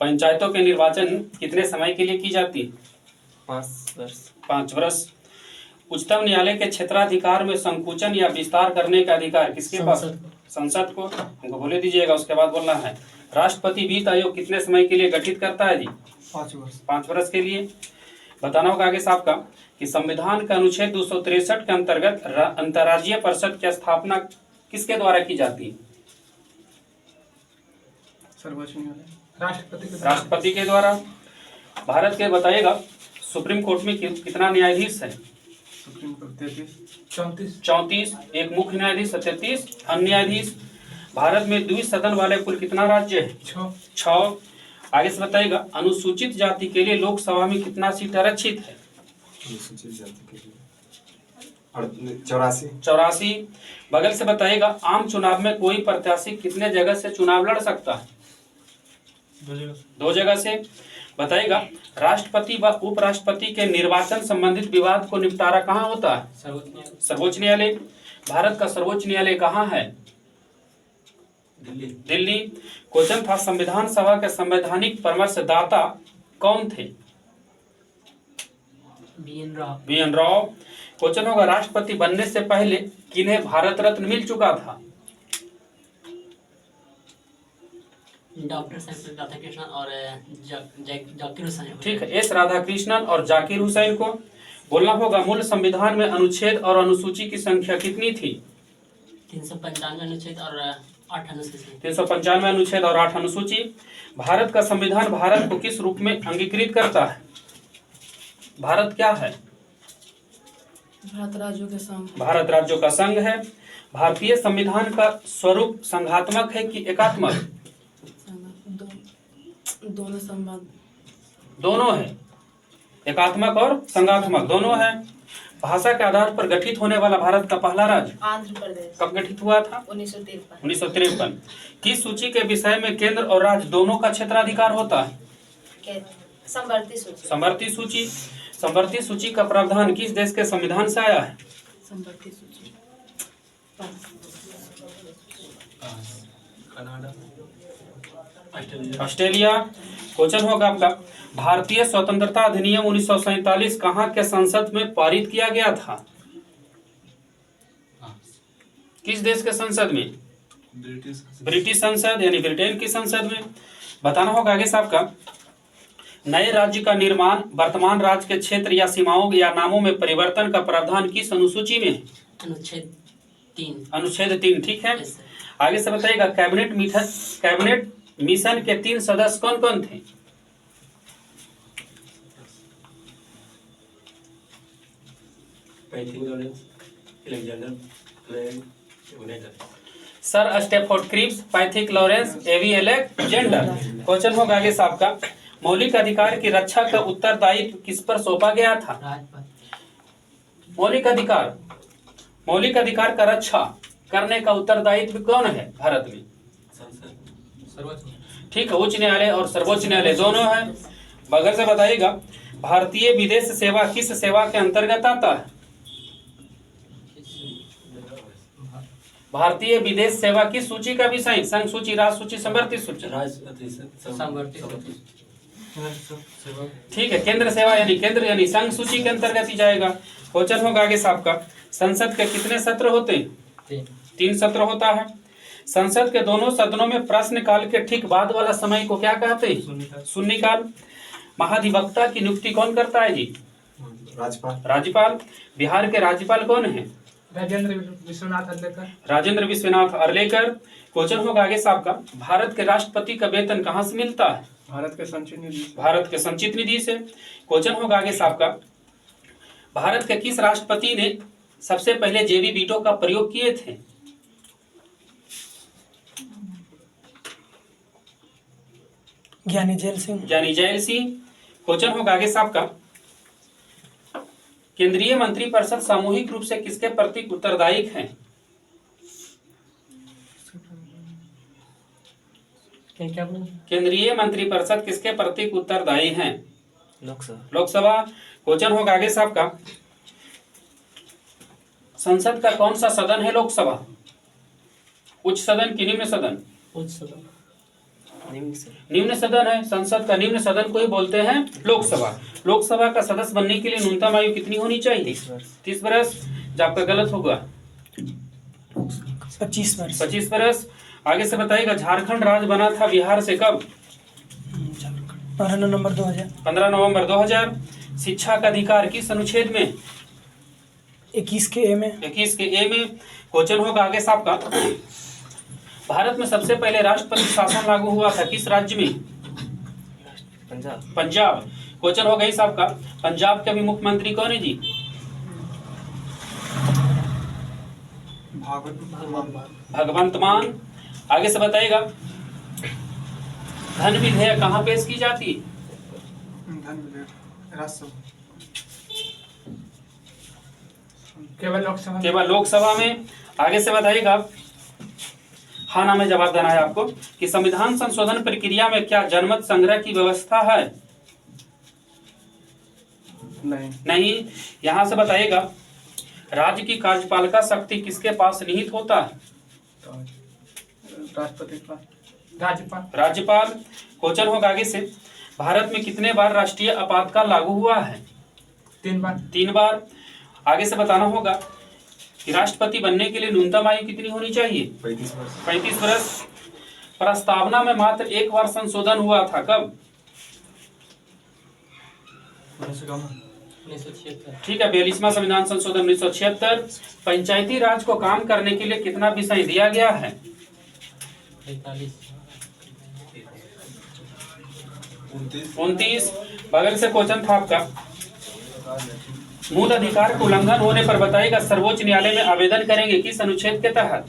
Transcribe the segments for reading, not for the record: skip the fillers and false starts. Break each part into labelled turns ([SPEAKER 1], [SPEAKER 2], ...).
[SPEAKER 1] पंचायतों के निर्वाचन कितने समय के लिए की जाती है?
[SPEAKER 2] 5 वर्ष।
[SPEAKER 1] 5 वर्ष। उच्चतम न्यायालय के क्षेत्राधिकार में संकुचन या विस्तार करने का अधिकार किसके पास? संसद को। हमको बोले दीजिएगा, उसके बाद बोलना है। राष्ट्रपति वित्त आयोग कितने समय के लिए गठित करता है जी?
[SPEAKER 2] 5 वर्ष।
[SPEAKER 1] 5 वर्ष के लिए। बताना होगा आगे साहब का कि संविधान का अनुच्छेद 263 के अंतर्गत अंतर्राज्यीय परिषद की स्थापना किसके द्वारा की जाती है?
[SPEAKER 2] सर्वोच्च न्यायालय।
[SPEAKER 1] राष्ट्रपति के द्वारा। भारत के बताइएगा सुप्रीम कोर्ट में कितना न्यायाधीश है?
[SPEAKER 2] Supreme court 33।
[SPEAKER 1] 34। एक मुख्य न्यायाधीश, 33 अन्य न्यायाधीश। भारत में द्विसदन वाले कुल कितना राज्य है? 6। आगे से बताइएगा अनुसूचित जाति के लिए लोकसभा में कितना सीट आरक्षित है?
[SPEAKER 3] अनुसूचित जाति के लिए 84।
[SPEAKER 1] बगल से बताइएगा आम चुनाव में कोई प्रत्याशी कितने जगह से चुनाव लड़ सकता है? 2 जगह से। बताइएगा राष्ट्रपति व उपराष्ट्रपति के निर्वाचन संबंधित विवाद को निपटारा कहाँ होता है? सर्वोच्च न्यायालय। भारत का सर्वोच्च न्यायालय कहाँ है? दिल्ली। क्वेश्चन था संविधान सभा के संवैधानिक परामर्शदाता कौन थे? बी.एन. राव। क्वेश्चन होगा राष्ट्रपति बनने से पहले किन्हें भारत रत्न मिल चुका था?
[SPEAKER 4] डॉक्टर राधाकृष्णन और जाकिर हुसैन।
[SPEAKER 1] ठीक है, एस राधाकृष्णन और जाकिर हुसैन को। बोलना होगा मूल संविधान में अनुच्छेद और अनुसूची की संख्या कितनी थी?
[SPEAKER 4] 395 अनुच्छेद और 8 अनुसूची।
[SPEAKER 1] 395 अनुच्छेद और 8 अनुसूची। भारत का संविधान भारत को किस रूप में अंगीकृत करता है? भारत क्या है?
[SPEAKER 5] भारत
[SPEAKER 1] राज्यों का संघ है। भारतीय संविधान का स्वरूप संघात्मक है कि एकात्मक? दोनों है, एकात्मक और संघात्मक दोनों है। भाषा के आधार पर गठित होने वाला भारत का पहला राज्य
[SPEAKER 5] आंध्र प्रदेश।
[SPEAKER 1] कब गठित हुआ था? 1953। किस सूची के विषय में केंद्र और राज्य दोनों का क्षेत्राधिकार होता है? समवर्ती सूची। समवर्ती सूची का प्रावधान किस देश के संविधान से आया है? ऑस्ट्रेलिया। क्वेश्चन होगा आपका भारतीय स्वतंत्रता अधिनियम 1947 कहाँ के संसद में पारित किया गया था? किस देश के संसद में? ब्रिटिश संसद यानी ब्रिटेन की संसद में। बताना होगा आगे साहब का नए राज्य का निर्माण वर्तमान राज्य के क्षेत्र या सीमाओं या नामों में परिवर्तन का प्रावधान किस अनुसूची में? अनुच्छेद 3। ठीक है, आगे से बताइएगा कैबिनेट मिशन के 3 सदस्य कौन कौन थे? Sir Stafford Cripps, Pethick Lawrence, A V Alexander. Question होगा आगे साहब का मौलिक अधिकार की रक्षा का उत्तरदायित्व किस पर सौंपा गया था? मौलिक अधिकार का रक्षा करने का उत्तरदायित्व कौन है भारत में? ठीक है, उच्च न्यायालय और सर्वोच्च न्यायालय दोनों है। बगल से बताइएगा भारतीय विदेश सेवा किस सेवा के अंतर्गत आता है? भारतीय विदेश सेवा किस सूची का विषय? संघ सूची, राज सूची, समवर्ती सूची? ठीक है, केंद्र सेवा यानी संघ सूची के अंतर्गत ही जाएगा। क्वेश्चन होगा आगे साहब का संसद के कितने सत्र होते हैं? 3 सत्र होता है। संसद के दोनों सदनों में प्रश्नकाल के ठीक बाद वाला समय को क्या कहते हैं? शून्यकाल। महाधिवक्ता की नियुक्ति कौन करता है जी? राज्यपाल। बिहार के राज्यपाल कौन है? राजेंद्र विश्वनाथ अर्लेकर। क्वेश्चन होगा आगे साहब का भारत के राष्ट्रपति का वेतन कहाँ से मिलता है?
[SPEAKER 2] भारत के
[SPEAKER 1] संचित निधि से। क्वेश्चन होगा आगे साहब का भारत के किस राष्ट्रपति ने सबसे पहले जेबी वीटो का प्रयोग किए थे?
[SPEAKER 5] ज्ञानी जैल सिंह।
[SPEAKER 1] क्वेश्चन होगा आगे साहब का केंद्रीय मंत्रिपरिषद सामूहिक रूप से किसके प्रति उत्तरदायी है? केंद्रीय मंत्रिपरिषद किसके प्रति उत्तरदायी है? लोकसभा। क्वेश्चन होगा आगे साहब का संसद का कौन सा सदन है लोकसभा? उच्च सदन कि निम्न सदन? निम्न सदन है, संसद का निम्न सदन को ही बोलते हैं लोकसभा। लोकसभा का सदस्य बनने के लिए न्यूनतम आयु कितनी होनी चाहिए? 30 वर्ष। जब आपका गलत होगा
[SPEAKER 5] 25 वर्ष।
[SPEAKER 1] 25 वर्ष। आगे से बताइएगा, झारखंड राज्य बना था बिहार से कब?
[SPEAKER 5] 15 नवंबर 2000।
[SPEAKER 1] 15 नवंबर 2000। शिक्षा का अधिकार किस अनुच्छेद में?
[SPEAKER 5] 21 के ए में।
[SPEAKER 1] 21 के ए में। क्वेश्चन होगा आगे साहब का, भारत में सबसे पहले राष्ट्रपति शासन लागू हुआ था किस राज्य में? पंजाब। क्वेश्चन होगा इस साहब का, पंजाब के अभी मुख्यमंत्री कौन है जी? भगवंत मान। आगे से बताइएगा, धन विधेयक कहाँ पेश की जाती? केवल लोकसभा में। आगे से बताइएगा, हाँ ना में जवाब देना है आपको कि संविधान संशोधन प्रक्रिया में क्या जनमत संग्रह की व्यवस्था है? नहीं। यहाँ से बताइएगा, राज्य की कार्यपालिका शक्ति किसके पास निहित होता है?
[SPEAKER 2] राष्ट्रपति का
[SPEAKER 1] राज्यपाल। क्वेश्चन होगा आगे से, भारत में कितने बार राष्ट्रीय आपातकाल लागू हुआ है? 3 बार। आगे से बताना होगा कि राष्ट्रपति बनने के लिए न्यूनतम आयु कितनी होनी चाहिए? 35 वर्ष। प्रस्तावना में मात्र एक बार संशोधन हुआ था, कब?
[SPEAKER 4] 1976।
[SPEAKER 1] ठीक है, 42वां संविधान संशोधन 1976। पंचायती राज को काम करने के लिए कितना विषय दिया गया है? 29। बगल से क्वेश्चन था आपका, मूल अधिकार का उल्लंघन होने पर बताइएगा सर्वोच्च न्यायालय में आवेदन करेंगे किस अनुच्छेद के तहत?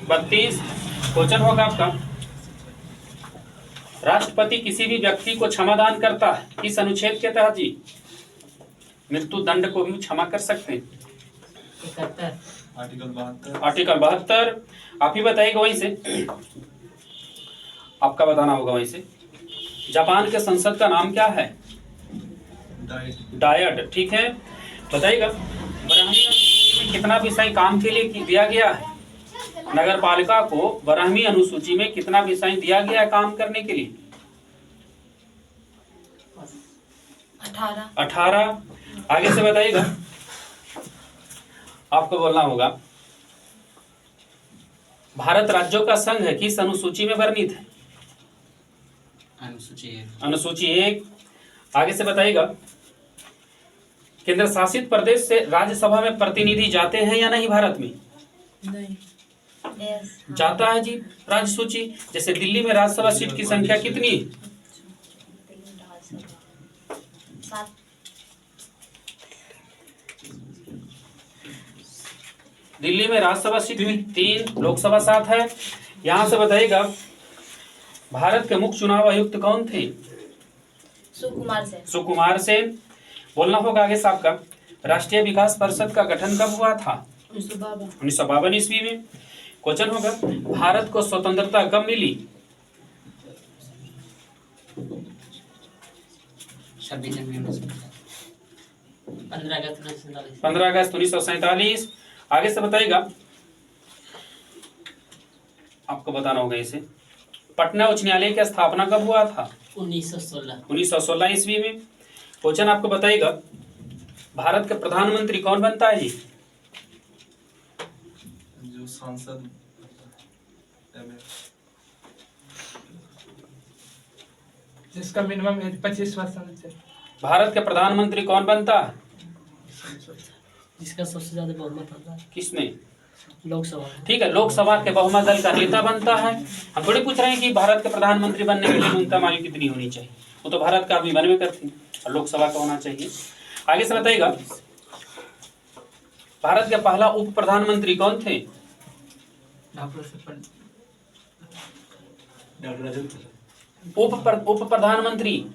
[SPEAKER 1] 32। क्वेश्चन होगा आपका, राष्ट्रपति किसी भी व्यक्ति को क्षमादान करता है किस अनुच्छेद के तहत जी? मृत्यु दंड को भी क्षमा कर सकते हैं। आर्टिकल 72। आप ही बताइएगा वहीं से, आपका बताना होगा वहीं से। जापान के संसद का नाम क्या है? डायट। ठीक है, बताइएगा बारहवीं अनुसूची में कितना विषय काम के लिए दिया गया है? नगर पालिका को 12वीं अनुसूची में कितना विषय दिया गया है काम करने के लिए? 18। आगे से बताइएगा, आपको बोलना होगा, भारत राज्यों का संघ है किस अनुसूची में वर्णित है? अनुसूची 1। आगे से बताइएगा, केंद्र शासित प्रदेश से राज्यसभा में प्रतिनिधि जाते हैं या नहीं भारत में?
[SPEAKER 5] नहीं।
[SPEAKER 1] जाता है जी। राज्य सूची, जैसे दिल्ली में राज्यसभा सीट की संख्या कितनी है?
[SPEAKER 6] 7।
[SPEAKER 1] दिल्ली में राज्यसभा सीट 3, लोकसभा 7 है। यहाँ से बताइएगा, भारत के मुख्य चुनाव आयुक्त कौन थे? सुकुमार सेन। बोलना होगा आगे साहब का, राष्ट्रीय विकास परिषद का गठन कब हुआ था? 1952 ईस्वी में। क्वेश्चन होगा, भारत को स्वतंत्रता कब मिली?
[SPEAKER 4] 26 जनवरी
[SPEAKER 1] 15 अगस्त 1947। आगे से बताइएगा, आपको बताना होगा इसे, पटना उच्च न्यायालय की स्थापना कब हुआ था? 1916 ईस्वी में। क्वेश्चन आपको बताइएगा, भारत के प्रधानमंत्री कौन बनता है जी?
[SPEAKER 3] जो सांसद
[SPEAKER 2] जिसका मिनिमम एज 25 वर्ष होना चाहिए।
[SPEAKER 1] भारत के प्रधानमंत्री कौन बनता है?
[SPEAKER 4] जिसका सबसे ज्यादा बहुमत होता है।
[SPEAKER 1] किसमें?
[SPEAKER 4] लोकसभा।
[SPEAKER 1] ठीक है, लोकसभा के बहुमत दल का नेता बनता है। हम थोड़ी पूछ रहे हैं कि भारत के प्रधानमंत्री बनने के लिए न्यूनतम आयु कितनी होनी चाहिए, वो तो भारत का आदमी बनवे करती है और लोकसभा का होना चाहिए। आगे से बताइएगा, भारत के पहला उप प्रधानमंत्री कौन थे? उप प्रधानमंत्री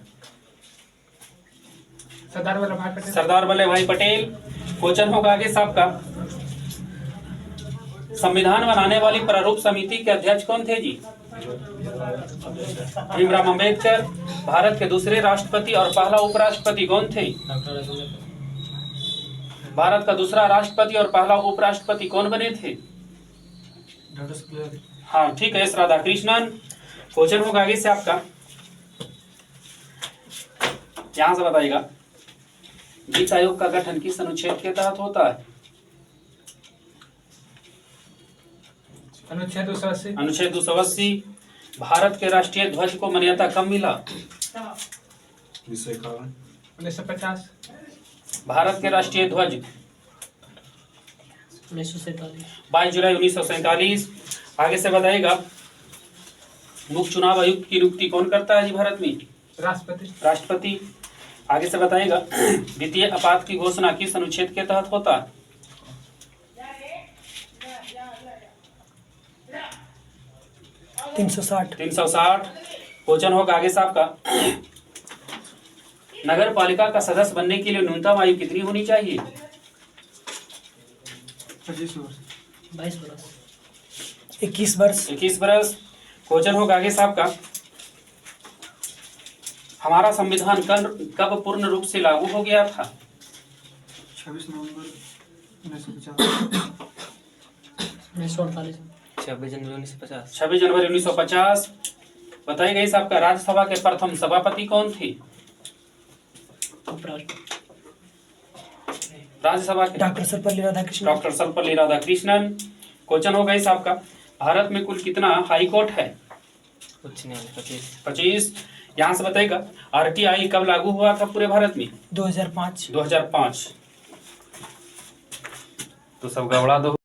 [SPEAKER 1] सरदार वल्लभ भाई पटेल। क्वेश्चन होगा आगे साहब का, संविधान बनाने वाली प्रारूप समिति के अध्यक्ष कौन थे जी? भीमराव अम्बेडकर। भारत के दूसरे राष्ट्रपति और पहला उपराष्ट्रपति कौन थे? भारत का दूसरा राष्ट्रपति और पहला उपराष्ट्रपति कौन बने थे? हाँ ठीक है, एस राधाकृष्णन। क्वेश्चन होगा आगे से आपका, यहां से बताइएगा वित्त आयोग का गठन किस अनुच्छेद के तहत होता है?
[SPEAKER 2] अनुच्छेद 280।
[SPEAKER 1] अनुच्छेद 280। भारत के राष्ट्रीय ध्वज को मान्यता कब मिला?
[SPEAKER 3] 1951।
[SPEAKER 2] 1950।
[SPEAKER 1] भारत के राष्ट्रीय ध्वज
[SPEAKER 4] 1947।
[SPEAKER 1] 22 जुलाई 1947। आगे से बताइएगा मुख्य चुनाव आयुक्त की नियुक्ति कौन करता है जी भारत में?
[SPEAKER 2] राष्ट्रपति।
[SPEAKER 1] राष्ट्रपति। आगे से बताइएगा वित्तीय आपात की घोषणा किस अनुच्छेद के तहत होता है?
[SPEAKER 5] 360।
[SPEAKER 1] 360। क्वेश्चन होगा आगे से आपका, नगर पालिका का सदस्य बनने के लिए न्यूनतम आयु कितनी होनी चाहिए?
[SPEAKER 2] 25 वर्ष।
[SPEAKER 4] 22 वर्ष।
[SPEAKER 5] 21 वर्ष।
[SPEAKER 1] 21 वर्ष। क्वेश्चन होगा आगे से आपका, हमारा संविधान कब पूर्ण रूप से लागू हो गया था?
[SPEAKER 2] 26 नवंबर 1950।
[SPEAKER 4] 1948।
[SPEAKER 6] 26 जनवरी 1950।
[SPEAKER 1] 26 जनवरी 1950। बताइएगा इस आपका राज्यसभा के प्रथम सभापति कौन थे? राज्यसभा के
[SPEAKER 5] doctor Sarvepalli Radhakrishnan.
[SPEAKER 1] Doctor Sarvepalli Radhakrishnan. Question होगा इस आपका, भारत में कुल कितना हाई कोर्ट है?
[SPEAKER 6] उच्च न्यायालय 25।
[SPEAKER 1] 25। यहाँ से बताइएगा आरटीआई कब लागू हुआ था पूरे भारत में?
[SPEAKER 5] 2005।
[SPEAKER 1] 2005। तो सब गड़बड़ा दो।